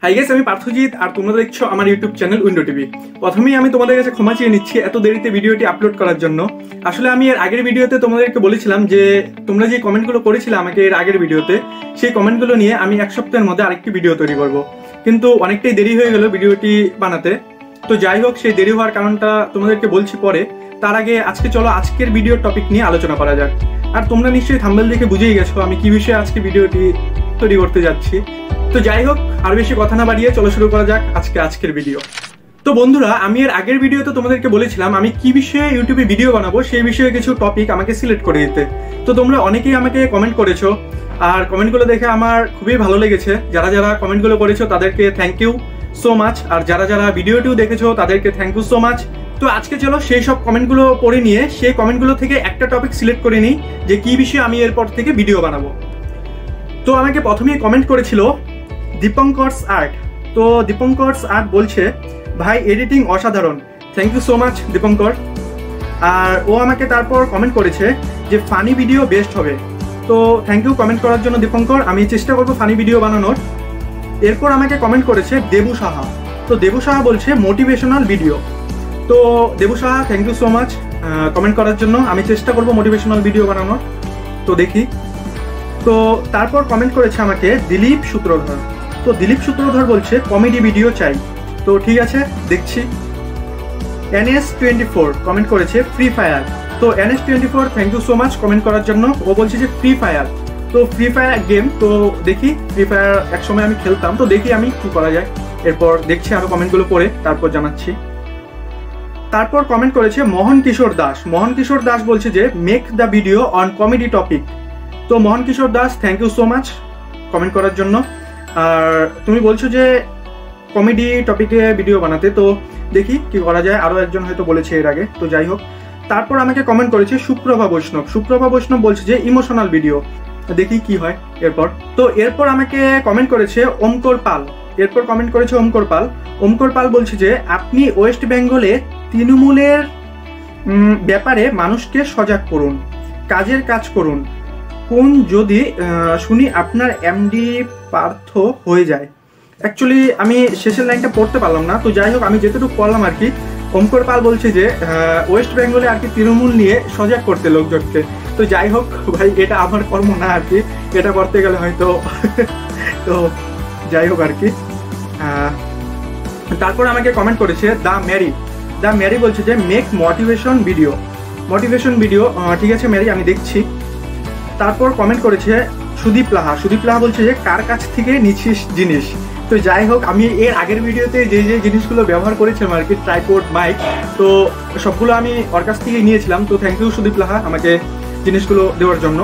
Hi guys, আমি পার্থজিৎ আর তোমরা দেখছো আমার ইউটিউব চ্যানেল উইন্ডো টিভি। প্রথমেই আমি তোমাদের কাছে ক্ষমা চেয়ে নিচ্ছি এত দেরিতে ভিডিওটি আপলোড করার জন্য। আসলে আমি এর আগের ভিডিওতে তোমাদেরকে বলেছিলাম যে তোমরা যে কমেন্টগুলো করেছিলে আমাকে এর আগের ভিডিওতে, সেই কমেন্টগুলো নিয়ে আমি এক সপ্তাহের মধ্যে আরেকটি ভিডিও তৈরি করব, কিন্তু অনেকটাই দেরি হয়ে গেল ভিডিওটি বানাতে। তো যাই হোক, সেই দেরি হওয়ার কারণটা তোমাদেরকে বলছি পরে। তার আগে আজকে চলো আজকের ভিডিওর টপিক নিয়ে আলোচনা করা যাক। আর তোমরা নিশ্চয়ই থাম্বনেল দেখে বুঝেই গেছো আমি কি বিষয়ে আজকে ভিডিওটি তৈরি করতে যাচ্ছি। তো যাই হোক, আর বেশি কথা না বাড়িয়ে চলো শুরু করা যাক আজকের ভিডিও। তো বন্ধুরা, আমি এর আগের ভিডিওতে তোমাদেরকে বলেছিলাম আমি কি বিষয়ে ইউটিউবে ভিডিও বানাবো সেই বিষয়ে কিছু টপিক আমাকে সিলেক্ট করে দিতে। তো তোমরা অনেকেই আমাকে কমেন্ট করেছো, আর কমেন্টগুলো দেখে আমার খুবই ভালো লেগেছে। যারা যারা কমেন্টগুলো করেছো তাদেরকে থ্যাংক ইউ সো মাচ, আর যারা যারা ভিডিওটিও দেখেছো তাদেরকে থ্যাংক ইউ সো মাচ। তো আজকে চলো সেই সব কমেন্টগুলো পড়ে নিয়ে সেই কমেন্টগুলো থেকে একটা টপিক সিলেক্ট করে নিই যে কি বিষয়ে আমি এরপর থেকে ভিডিও বানাবো। তো আমাকে প্রথমেই কমেন্ট করেছিল দীপঙ্করস আর্ট। তো দীপঙ্করস আর্ট বলছে, ভাই এডিটিং অসাধারণ, thank you so much Dipankar. আর ও আমাকে তারপর কমেন্ট করেছে যে ফানি ভিডিও বেস্ট হবে। তো থ্যাংক ইউ কমেন্ট করার জন্য দীপঙ্কর, আমি চেষ্টা করবো ফানি ভিডিও বানানোর। এরপর আমাকে কমেন্ট করেছে দেবু সাহা। তো দেবু সাহা বলছে মোটিভেশনাল ভিডিও। তো Debu Saha thank you so much comment করার জন্য, আমি চেষ্টা করবো মোটিভেশনাল ভিডিও বানানোর। তো দেখি। তো তারপর কমেন্ট করেছে আমাকে দিলীপ সূত্রধর। তো দিলীপ সূত্রধর বলছে কমেডি ভিডিও চাই। তো ঠিক আছে, দেখছি। NS24 কমেন্ট করেছে ফ্রি ফায়ার। তো NS24 thank you so much comment করার জন্য। ও বলছে যে ফ্রি ফায়ার, তো ফ্রি ফায়ার গেম। তো দেখি, ফ্রি ফায়ার একসময় আমি খেলতাম, তো দেখি আমি কি করা যায়। এরপর দেখছি আরো কমেন্টগুলো পড়ে তারপর জানাচ্ছি। তারপর কমেন্ট করেছে মোহন কিশোর দাস। মোহন কিশোর দাস বলছে যে make the video on comedy topic. তো Mohan Kishore Das thank you so much comment করার জন্য। আর তুমি বলছো যে কমেডি টপিকে ভিডিও বানাতে, তো দেখি কি করা যায়। আরও একজন হয়তো বলেছে এর আগে, তো যাই হোক। তারপর আমাকে কমেন্ট করেছে সুপ্রভা বৈষ্ণব। সুপ্রভা বৈষ্ণব বলছে যে ইমোশনাল ভিডিও, দেখি কি হয় এরপর। তো এরপর আমাকে কমেন্ট করেছে ওমকর পাল। এরপর কমেন্ট করেছে ওমকর পাল। ওমকর পাল বলছে যে আপনি ওয়েস্ট বেঙ্গলে তৃণমূলের ব্যাপারে মানুষকে সজাগ করুন, কাজের কাজ করুন, কোন যদি শুনি আপনার এমডি পার্থ হয়ে যায়। অ্যাকচুয়ালি আমি শেষের লাইনটা পড়তে পারলাম না, তো যাই হোক আমি যেটুকু পড়লাম আর কি। ওমকর পাল বলছে যে ওয়েস্ট বেঙ্গলে আর কি তৃণমূল নিয়ে সজাগ করতে লোকজনকে। তো যাই হোক ভাই, এটা আমার কর্ম না আর কি, এটা করতে গেলে হয়তো তো যাই হোক আর কি। তারপর আমাকে কমেন্ট করেছে দ্য ম্যারি বলছে যে মেক মোটিভেশন ভিডিও। ঠিক আছে ম্যারি, আমি দেখছি। তারপর কমেন্ট করেছে সুদীপ লাহা বলছে যে কার কাছ থেকে নিচ্ছিস জিনিস। তো যাই হোক, আমি এর আগের ভিডিওতে যে যে জিনিসগুলো ব্যবহার করেছিলাম আর কি, ট্রাইপড, মাইক, তো সবগুলো আমি ওর কাছ থেকেই নিয়েছিলাম। তো থ্যাংক ইউ সুদীপ লাহা আমাকে জিনিসগুলো দেওয়ার জন্য।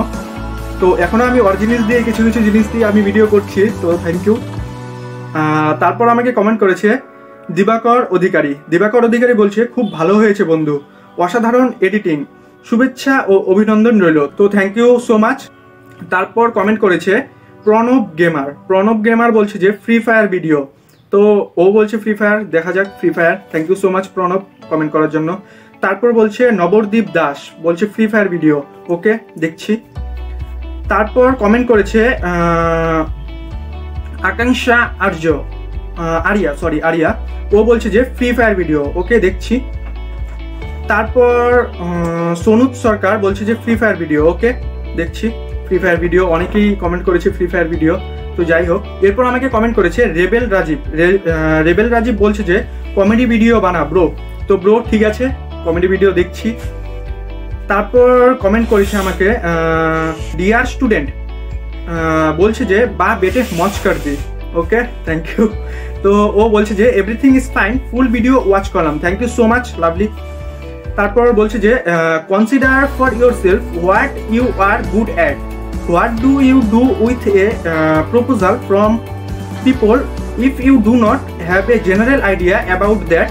তো এখনো আমি ওর জিনিস দিয়ে কিছু কিছু জিনিস দিয়ে আমি ভিডিও করছি, তো থ্যাংক ইউ। তারপর আমাকে কমেন্ট করেছে দিবাকর অধিকারী বলছে খুব ভালো হয়েছে বন্ধু, অসাধারণ এডিটিং, শুভেচ্ছা ও অভিনন্দন রইল। তো থ্যাংক ইউ সো মাচ। তারপর কমেন্ট করেছে প্রণব গেমার বলছে যে ফ্রি ফায়ার ভিডিও। তো ও বলছে ফ্রি ফায়ার, দেখা যাক free fire. Thank you so much Pranab comment করার জন্য। তারপর বলছে নবরদীপ দাস বলছে ফ্রি ফায়ার ভিডিও, ওকে দেখছি। তারপর কমেন্ট করেছে আকাঙ্ক্ষা আরিয়া। ও বলছে যে ফ্রি ফায়ার ভিডিও, ওকে দেখছি। তারপর সোনুত সরকার বলছে যে ফ্রি ফায়ার ভিডিও, ওকে দেখছি ফ্রি ফায়ার ভিডিও। অনেকেই কমেন্ট করেছে ফ্রি ফায়ার ভিডিও, তো যাই হোক। এরপর আমাকে কমেন্ট করেছে রেবেল রাজীব বলছে যে কমেডি ভিডিও বানা ব্রো। তো ব্রো ঠিক আছে, কমেডি ভিডিও দেখছি। তারপর কমেন্ট করেছে আমাকে ডিয়ার স্টুডেন্ট বলছে যে বা বেটে মজ কর দি, ওকে থ্যাংক ইউ। তো ও বলছে যে everything is fine, full video watch করলাম, thank you so much lovely. তারপর বলছে যে consider for yourself what you are good at, what do you do with a proposal from people, if you do not have a general idea about that,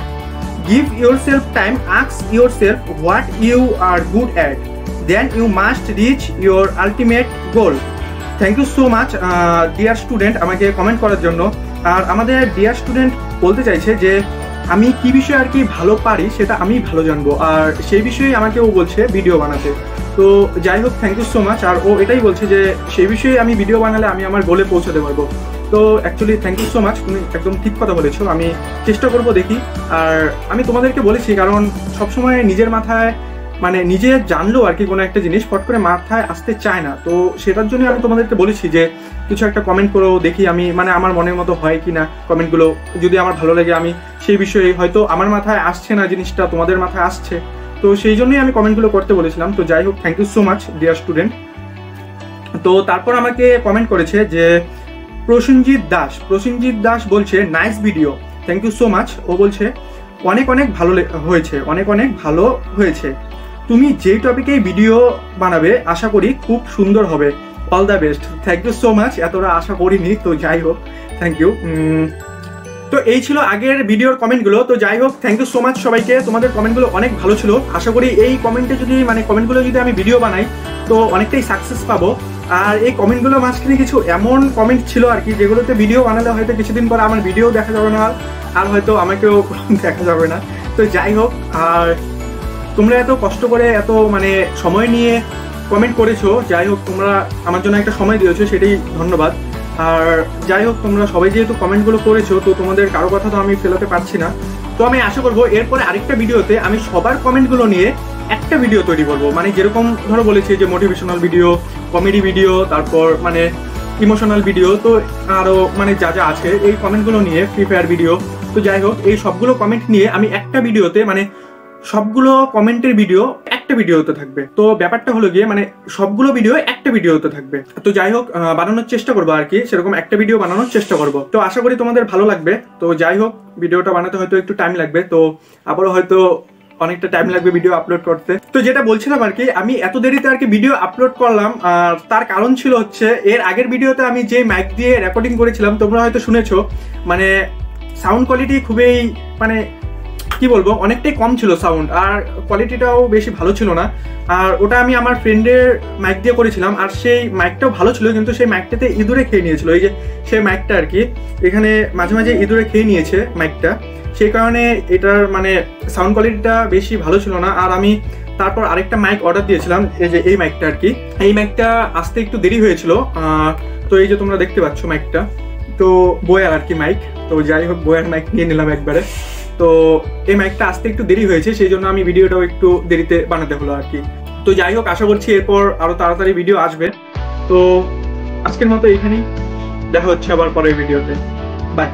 give yourself time, ask yourself what you are good at, then you must reach your ultimate goal. Thank you so much dear student আমাকে comment করার জন্য। আর আমাদের dear student বলতে চাইছে যে আমি কি বিষয়ে আর কি ভালো পারি সেটা আমি ভালো জানবো, আর সেই বিষয়ে আমাকে ও বলছে ভিডিও বানাতে। তো যাই হোক, থ্যাংক ইউ সো মাচ। আর ও এটাই বলছে যে সেই বিষয়ে আমি ভিডিও বানালে আমি আমার গোলে পৌঁছাতে পারবো। তো actually thank you so much, তুমি একদম ঠিক কথা বলেছো। আমি চেষ্টা করব দেখি। আর আমি তোমাদেরকে বলেছি, কারণ সবসময় নিজের মাথায় মানে নিজে জানলেও আর কি কোনো একটা জিনিস ফট করে মাথায় আসতে চায় না। তো সেটার জন্য আমি তোমাদেরকে বলেছি যে কিছু একটা কমেন্ট করো, দেখি আমি মানে আমার মনের মতো হয় কি না। কমেন্টগুলো যদি আমার ভালো লাগে, আমি সেই বিষয়ে হয়তো আমার মাথায় আসছে না জিনিসটা, তোমাদের মাথায় আসছে, তো সেই জন্যই আমি কমেন্টগুলো করতে বলেছিলাম। তো যাই হোক, thank you so much dear student. তো তারপর আমাকে কমেন্ট করেছে যে প্রসেনজিৎ দাস বলছে nice video, thank you so much. ও বলছে অনেক অনেক ভালো হয়েছে, অনেক অনেক ভালো হয়েছে। তুমি যেই টপিকেই ভিডিও বানাবে আশা করি খুব সুন্দর হবে, all the best. Thank you so much, এতটা আশা করিনি। তো যাই হোক, থ্যাংক ইউ। তো এই ছিল আগের ভিডিওর কমেন্টগুলো। তো যাই হোক, থ্যাংক ইউ সো মাচ সবাইকে, তোমাদের কমেন্টগুলো অনেক ভালো ছিল। আশা করি এই কমেন্টে যদি মানে কমেন্টগুলো যদি আমি ভিডিও বানাই তো অনেকটাই সাকসেস পাবো। আর এই কমেন্টগুলো মাঝখানে কিছু এমন কমেন্ট ছিল আর কি, যেগুলোতে ভিডিও বানালে হয়তো কিছুদিন পর আমার ভিডিও দেখা যাবে না, আর হয়তো আমাকেও দেখা যাবে না। তো যাই হোক, আর তোমরা এত কষ্ট করে এত মানে সময় নিয়ে কমেন্ট করেছো, যাই হোক তোমরা আমার জন্য একটা সময় দিয়েছো, সেটাই ধন্যবাদ। আর যাই হোক, তোমরা সবাই যেহেতু কমেন্টগুলো করেছো, তো তোমাদের কারো কথা তো আমি ফেলাতে পারছি না। তো আমি আশা করবো এরপরে আরেকটা ভিডিওতে আমি সবার কমেন্টগুলো নিয়ে একটা ভিডিও তৈরি করবো। মানে যেরকম ধরো বলেছি যে মোটিভেশনাল ভিডিও, কমেডি ভিডিও, তারপর মানে ইমোশনাল ভিডিও, তো আরও মানে যা যা আছে এই কমেন্টগুলো নিয়ে, ফ্রি ফায়ার ভিডিও। তো যাই হোক, এই সবগুলো কমেন্ট নিয়ে আমি একটা ভিডিওতে মানে সবগুলো কমেন্টের ভিডিও একটা ভিডিওতে থাকবে। তো ব্যাপারটা হলো গিয়ে মানে সবগুলো ভিডিও একটা ভিডিওতে থাকবে। তো যাই হোক, বানানোর চেষ্টা করবো আর কি, সেরকম একটা ভিডিও বানানোর চেষ্টা করবো। তো আশা করি তোমাদের ভালো লাগবে। তো যাই হোক, ভিডিওটা বানাতে হয়তো একটু টাইম লাগবে, তো আবারও হয়তো অনেকটা টাইম লাগবে ভিডিও আপলোড করতে। তো যেটা বলছিলাম আর কি, আমি এত দেরিতে আর কি ভিডিও আপলোড করলাম, আর তার কারণ ছিল হচ্ছে এর আগের ভিডিওতে আমি যে মাইক দিয়ে রেকর্ডিং করেছিলাম, তোমরা হয়তো শুনেছো, মানে সাউন্ড কোয়ালিটি খুবই মানে কি বলবো, অনেকটাই কম ছিল সাউন্ড, আর কোয়ালিটিটাও বেশি ভালো ছিল না। আর ওটা আমি আমার ফ্রেন্ডের মাইক দিয়ে করেছিলাম, আর সেই মাইকটাও ভালো ছিল, কিন্তু সেই মাইকটাতে ইঁদুরে খেয়ে নিয়েছিল। এই যে সেই মাইকটা আর কি, এখানে মাঝে মাঝে ইঁদুরে খেয়ে নিয়েছে মাইকটা, সেই কারণে এটার মানে সাউন্ড কোয়ালিটিটা বেশি ভালো ছিল না। আর আমি তারপর আরেকটা মাইক অর্ডার দিয়েছিলাম, এই যে এই মাইকটা আর কি, এই মাইকটা আসতে একটু দেরি হয়েছিল। তো এই যে তোমরা দেখতে পাচ্ছ মাইকটা, তো বয়ার আর কি মাইক। তো যাই হোক, বয়ার মাইক নিয়ে নিলাম একবারে। তো এই মাইকটা আসতে একটু দেরি হয়েছে, সেই জন্য আমি ভিডিওটাও একটু দেরিতে বানাতে হলো আর কি। তো যাই হোক, আশা করছি এরপর আরো তাড়াতাড়ি ভিডিও আসবে। তো আজকের মতো এখানেই, দেখা হচ্ছে আবার পরের ভিডিওতে। বাই।